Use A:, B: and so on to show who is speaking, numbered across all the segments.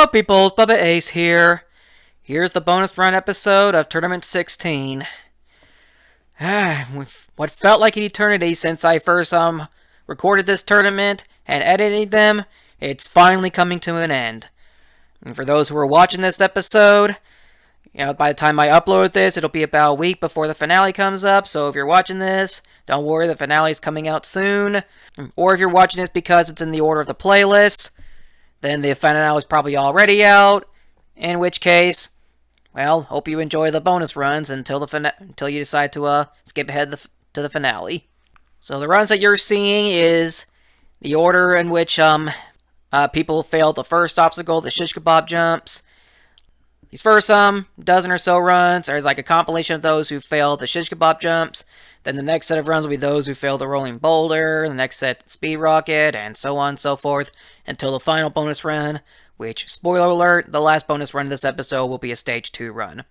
A: Hello peoples, Bubba Ace here. Here's the bonus run episode of Tournament 16. What felt like an eternity since I first recorded this tournament and edited them, it's finally coming to an end. And for those who are watching this episode, by the time I upload this, it'll be about a week before the finale comes up, so if you're watching this, don't worry, the finale's coming out soon. Or if you're watching this because it's in the order of the playlist, then the finale is probably already out, in which case, well, hope you enjoy the bonus runs until you decide to skip ahead to the finale. So the runs that you're seeing is the order in which people failed the first obstacle, the shish kebab jumps. These first dozen or so runs are like a compilation of those who failed the shish kebab jumps. Then the next set of runs will be those who failed the rolling boulder, the next set speed rocket, and so on and so forth, until the final bonus run, which, spoiler alert, the last bonus run of this episode will be a Stage 2 run.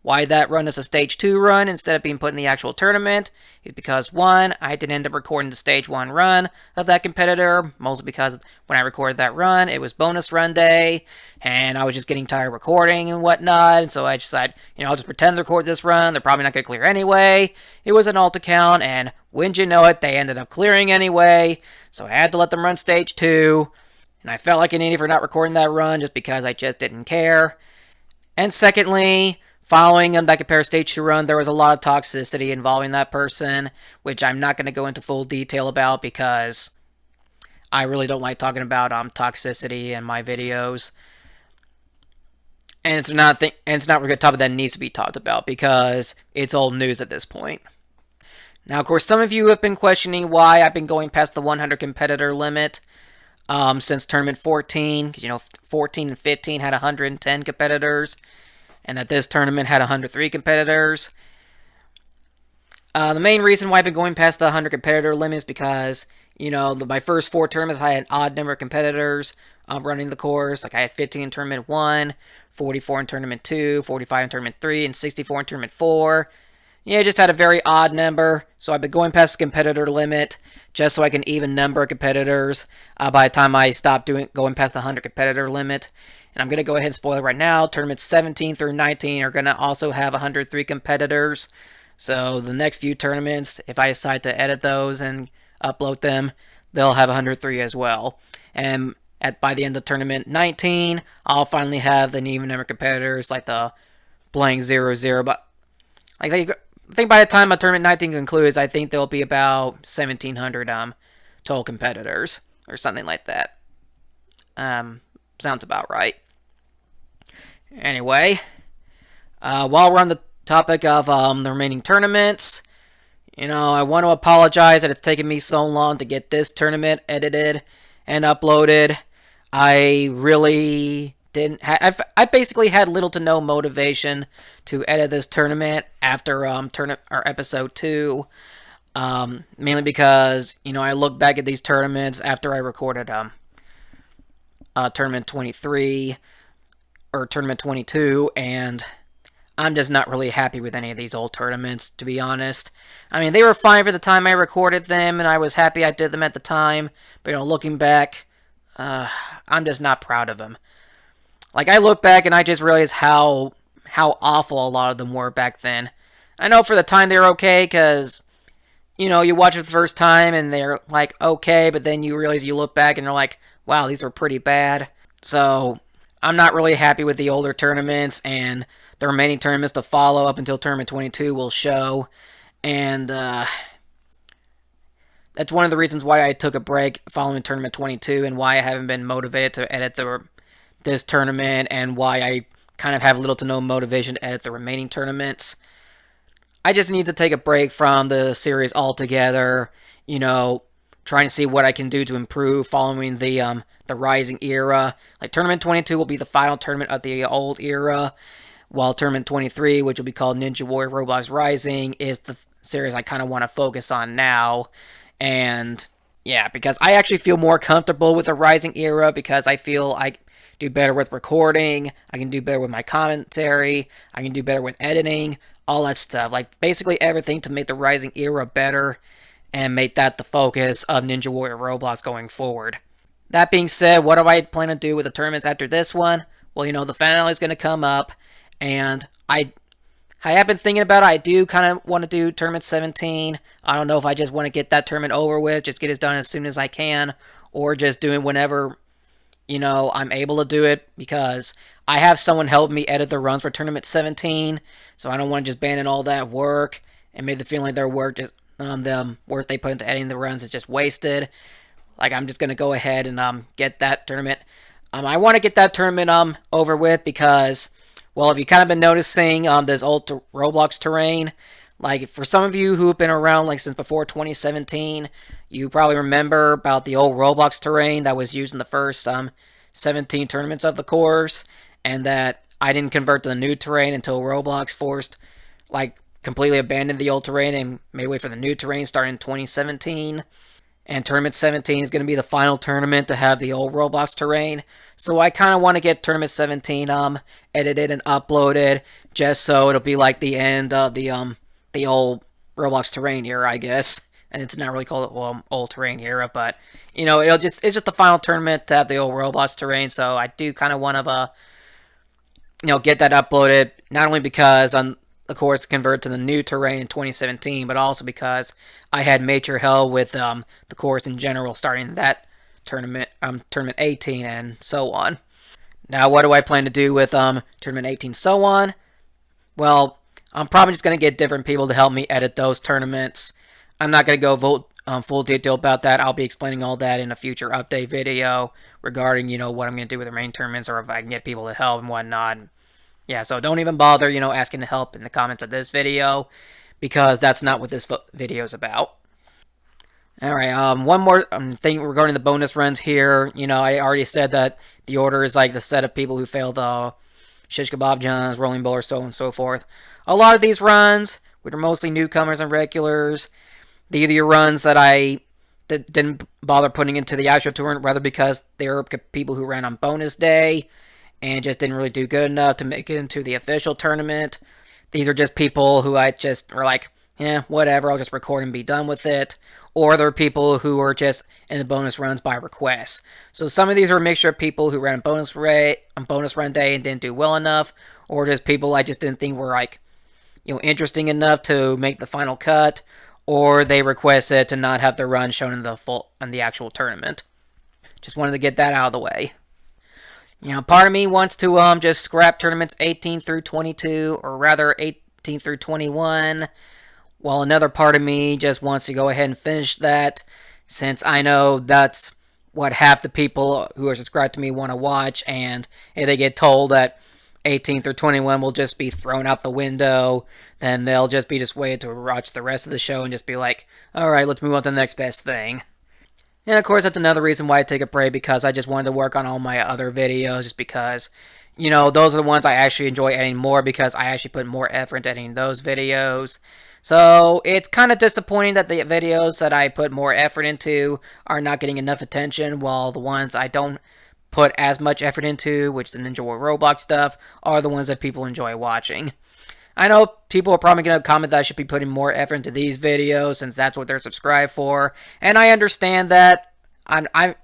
A: Why that run is a Stage 2 run instead of being put in the actual tournament is because, one, I didn't end up recording the Stage 1 run of that competitor, mostly because when I recorded that run, it was bonus run day, and I was just getting tired of recording and whatnot, and so I decided, I'll just pretend to record this run, they're probably not going to clear anyway. It was an alt account, and wouldn't you know it, they ended up clearing anyway, so I had to let them run Stage 2, and I felt like an idiot for not recording that run just because I just didn't care. And secondly, following that compare Stage 2 run, there was a lot of toxicity involving that person, which I'm not going to go into full detail about because I really don't like talking about toxicity in my videos. And it's not really a topic that needs to be talked about because it's old news at this point. Now, of course, some of you have been questioning why I've been going past the 100 competitor limit since Tournament 14, because 14 and 15 had 110 competitors, and that this tournament had 103 competitors. The main reason why I've been going past the 100 competitor limit is because, my first 4 tournaments, I had an odd number of competitors running the course. Like, I had 15 in Tournament 1, 44 in Tournament 2, 45 in Tournament 3, and 64 in Tournament 4. Yeah, I just had a very odd number, so I've been going past the competitor limit just so I can even number of competitors by the time I stop going past the 100 competitor limit. And I'm going to go ahead and spoil it right now. Tournaments 17 through 19 are going to also have 103 competitors. So the next few tournaments, if I decide to edit those and upload them, they'll have 103 as well. And by the end of Tournament 19, I'll finally have the even number of competitors like the blank 00. But I think by the time Tournament 19 concludes, I think there'll be about 1,700 total competitors or something like that. Sounds about right. Anyway, while we're on the topic of the remaining tournaments, I want to apologize that it's taken me so long to get this tournament edited and uploaded. I really didn't. I basically had little to no motivation to edit this tournament after episode 2, mainly because I look back at these tournaments after I recorded Tournament 23 or Tournament 22, and I'm just not really happy with any of these old tournaments, to be honest. I mean, they were fine for the time I recorded them, and I was happy I did them at the time, but looking back, I'm just not proud of them. Like, I look back and I just realize how awful a lot of them were back then. I know for the time they were okay, because, you watch it the first time and they're, like, okay, but then you realize you look back and you're like, wow, these were pretty bad. So, I'm not really happy with the older tournaments, and the remaining tournaments to follow up until Tournament 22 will show. And, that's one of the reasons why I took a break following Tournament 22, and why I haven't been motivated to edit this tournament, and why I kind of have little to no motivation to edit the remaining tournaments. I just need to take a break from the series altogether, trying to see what I can do to improve following the Rising era. Like, Tournament 22 will be the final tournament of the old era, while Tournament 23, which will be called Ninja Warrior Roblox Rising, is the series I kind of want to focus on now. And, yeah, because I actually feel more comfortable with the Rising era, because I feel I do better with recording, I can do better with my commentary, I can do better with editing, all that stuff. Like, basically everything to make the Rising era better, and make that the focus of Ninja Warrior Roblox going forward. That being said, what do I plan to do with the tournaments after this one? Well, the finale is going to come up, and I have been thinking about it. I do kind of want to do Tournament 17. I don't know if I just want to get that tournament over with, just get it done as soon as I can, or just do it whenever, I'm able to do it, because I have someone help me edit the runs for Tournament 17, so I don't want to just abandon all that work and make the feeling like their work just the work they put into editing the runs is just wasted. Like, I'm just gonna go ahead and get that tournament. I want to get that tournament over with because, well, if you kind of been noticing this old Roblox terrain, like for some of you who have been around like since before 2017, you probably remember about the old Roblox terrain that was used in the first 17 tournaments of the course, and that I didn't convert to the new terrain until Roblox forced, like, completely abandoned the old terrain and made way for the new terrain starting in 2017. And Tournament 17 is going to be the final tournament to have the old Roblox terrain. So I kind of want to get Tournament 17 edited and uploaded, just so it'll be like the end of the old Roblox terrain era, I guess. And it's not really called old terrain era, but it's just the final tournament to have the old Roblox terrain. So I do kind of want to get that uploaded, not only because the course converted to the new terrain in 2017, but also because I had major help with the course in general starting that tournament, Tournament 18, and so on. Now, what do I plan to do with Tournament 18, so on? Well, I'm probably just going to get different people to help me edit those tournaments. I'm not going to go full detail about that. I'll be explaining all that in a future update video regarding, what I'm going to do with the main tournaments, or if I can get people to help and whatnot. Yeah, so don't even bother, asking to help in the comments of this video, because that's not what this video is about. Alright, one more thing regarding the bonus runs here. I already said that the order is like the set of people who failed the shish kebab jumps, rolling bowler, so on and so forth. A lot of these runs, which are mostly newcomers and regulars, these are the runs that didn't bother putting into the actual tournament, rather because they were people who ran on bonus day and just didn't really do good enough to make it into the official tournament. These are just people who I just were like, yeah, whatever, I'll just record and be done with it. Or there are people who are just in the bonus runs by request. So some of these are a mixture of people who ran on bonus run day and didn't do well enough, or just people I just didn't think were like, interesting enough to make the final cut, or they requested to not have their run shown in the actual tournament. Just wanted to get that out of the way. Part of me wants to just scrap tournaments 18 through 22, or rather 18 through 21, while another part of me just wants to go ahead and finish that, since I know that's what half the people who are subscribed to me want to watch, and if they get told that 18 through 21 will just be thrown out the window, then they'll just waiting to watch the rest of the show and just be like, alright, let's move on to the next best thing. And of course, that's another reason why I take a break, because I just wanted to work on all my other videos, just because, those are the ones I actually enjoy editing more, because I actually put more effort into editing those videos. So, it's kind of disappointing that the videos that I put more effort into are not getting enough attention, while the ones I don't put as much effort into, which is the Ninja War Roblox stuff, are the ones that people enjoy watching. I know people are probably going to comment that I should be putting more effort into these videos, since that's what they're subscribed for, and I understand that. I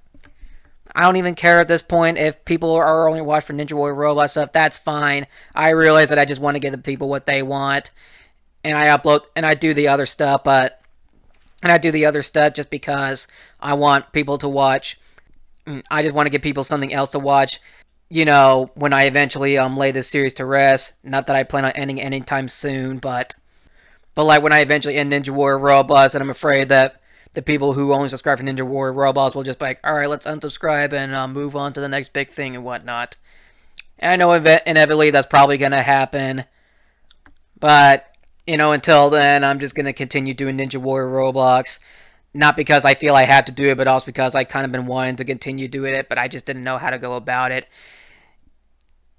A: don't even care at this point if people are only watching for Ninja War Roblox stuff. That's fine. I realize that I just want to give the people what they want, and I upload and I do the other stuff, just because I want people to watch. I just want to give people something else to watch. When I eventually lay this series to rest. Not that I plan on ending anytime soon, but like when I eventually end Ninja War Roblox, and I'm afraid that the people who only subscribe for Ninja War Roblox will just be like, alright, let's unsubscribe and move on to the next big thing and whatnot. And I know inevitably that's probably going to happen, but, until then, I'm just going to continue doing Ninja War Roblox. Not because I feel I have to do it, but also because I kind of been wanting to continue doing it, but I just didn't know how to go about it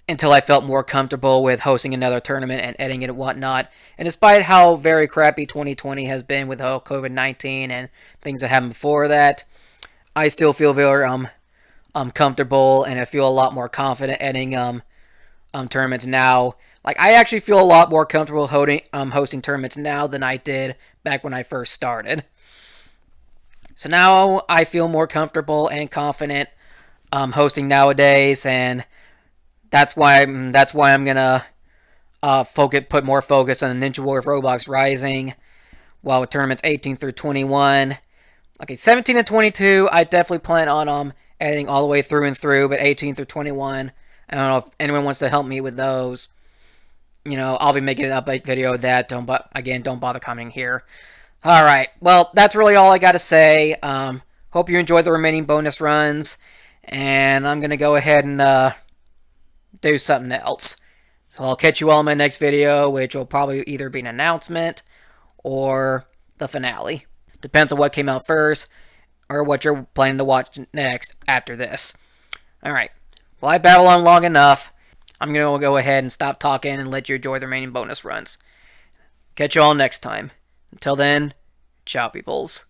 A: until I felt more comfortable with hosting another tournament and editing it and whatnot. And despite how very crappy 2020 has been with COVID-19 and things that happened before that, I still feel very comfortable, and I feel a lot more confident editing tournaments now. Like, I actually feel a lot more comfortable hosting tournaments now than I did back when I first started. So now I feel more comfortable and confident hosting nowadays, and that's why I'm gonna put more focus on Ninja Warrior Roblox Rising, while with tournaments 18 through 21. Okay, 17 and 22, I definitely plan on editing all the way through and through, but 18 through 21, I don't know if anyone wants to help me with those. I'll be making an update video of that. Don't bother commenting here. Alright, well, that's really all I gotta say. Hope you enjoyed the remaining bonus runs, and I'm gonna go ahead and do something else. So I'll catch you all in my next video, which will probably either be an announcement or the finale. Depends on what came out first, or what you're planning to watch next after this. Alright, well, I battled on long enough. I'm going to go ahead and stop talking and let you enjoy the remaining bonus runs. Catch you all next time. Until then, ciao, peoples.